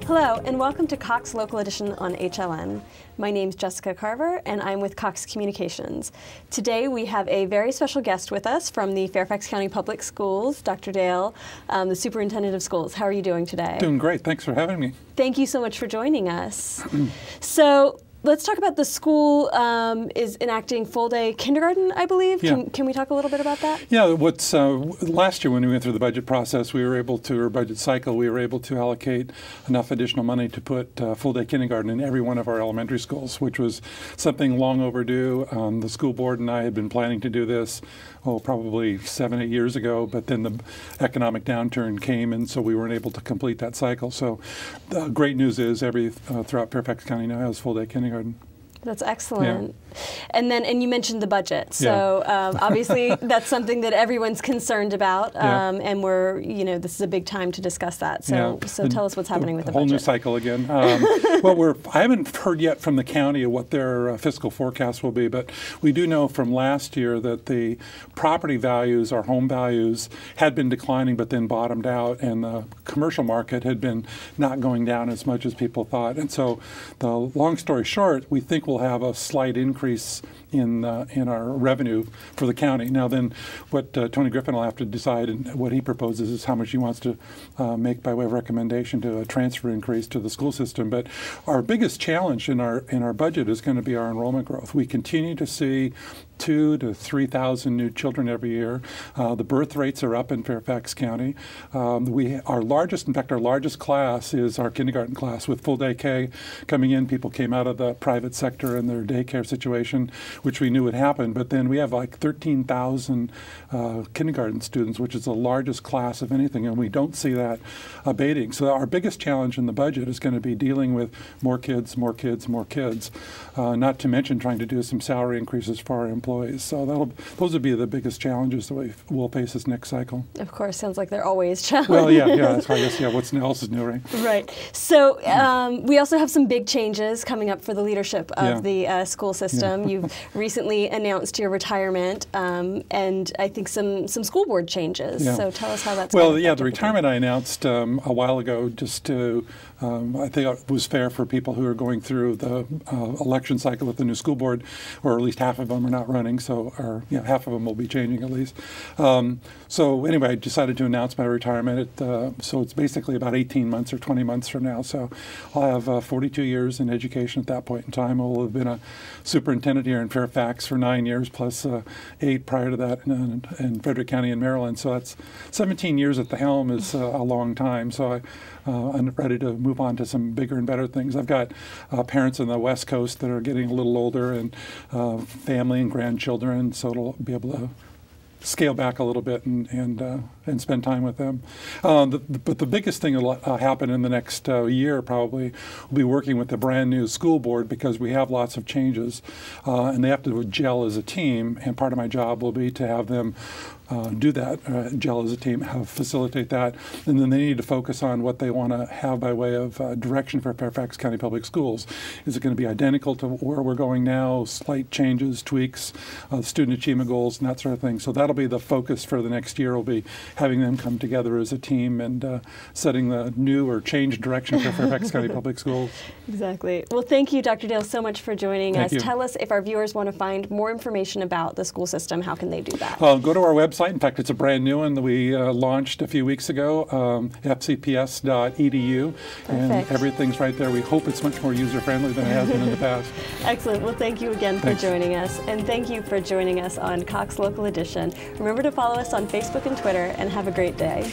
Hello, and welcome to Cox Local Edition on HLN. My name's Jessica Carver, and I'm with Cox Communications. Today we have a very special guest with us from the Fairfax County Public Schools, Dr. Dale, the Superintendent of Schools. How are you doing today? Doing great. Thanks for having me. Thank you so much for joining us. So, let's talk about the school is enacting full-day kindergarten, I believe. Yeah. Can we talk a little bit about that? Yeah, last year when we went through the budget process, or budget cycle, we were able to allocate enough additional money to put full-day kindergarten in every one of our elementary schools, which was something long overdue. The school board and I had been planning to do this, probably 7, 8 years ago, but then the economic downturn came, and so we weren't able to complete that cycle. So the great news is throughout Fairfax County now has full-day kindergarten. That's excellent. Yeah. And you mentioned the budget. So obviously that's something that everyone's concerned about, and this is a big time to discuss that. So tell us what's happening with the budget. Whole new cycle again. Well, I haven't heard yet from the county what their fiscal forecast will be, but we do know from last year that the property values, our home values, had been declining, but then bottomed out, and the commercial market had been not going down as much as people thought. And so, the long story short, we think we'll have a slight increase in our revenue for the county. Now then, what Tony Griffin will have to decide, and what he proposes is how much he wants to make by way of recommendation to a transfer increase to the school system. But our biggest challenge in our budget is going to be our enrollment growth. We continue to see 2,000 to 3,000 new children every year. The birth rates are up in Fairfax County. Our largest class is our kindergarten class with full day K coming in. People came out of the private sector in their daycare situation, which we knew would happen. But then we have like 13,000 kindergarten students, which is the largest class of anything, and we don't see that abating. So our biggest challenge in the budget is going to be dealing with more kids, more kids, more kids. Not to mention trying to do some salary increases for our employees. So those would be the biggest challenges that we'll face this next cycle. Of course, sounds like they're always challenges. Well, yeah. I guess what else is new, right? Right. So we also have some big changes coming up for the leadership of the school system. Yeah. You've recently announced your retirement, and I think some school board changes. Yeah. So tell us how that's going. Well, the retirement I announced a while ago, just to I think it was fair for people who are going through the election cycle with the new school board, or at least half of them are not running, so half of them will be changing at least. So anyway, I decided to announce my retirement. So it's basically about 18 months or 20 months from now. So I'll have 42 years in education at that point in time. I will have been a superintendent here in Fairfax for 9 years, plus 8 prior to that in Frederick County in Maryland. So that's 17 years at the helm is a long time. So I'm ready to move on to some bigger and better things. I've got parents on the West Coast that are getting a little older, and family and grandchildren, so it'll be able to scale back a little bit and spend time with them. But the biggest thing that'll happen in the next year probably will be working with the brand new school board, because we have lots of changes, and they have to gel as a team, and part of my job will be to have them do that, gel as a team, facilitate that, and then they need to focus on what they want to have by way of direction for Fairfax County Public Schools. Is it going to be identical to where we're going now, slight changes, tweaks, student achievement goals, and that sort of thing? So that'll be the focus for the next year, will be having them come together as a team and setting the new or changed direction for Fairfax County Public Schools. Exactly. Well, thank you, Dr. Dale, so much for joining us. Thank you. Tell us, if our viewers want to find more information about the school system, how can they do that? Go to our website. In fact, it's a brand new one that we launched a few weeks ago, FCPS.edu, and everything's right there. We hope it's much more user-friendly than it has been in the past. Excellent. Well, thank you again for joining us, and thank you for joining us on Cox Local Edition. Remember to follow us on Facebook and Twitter, and have a great day.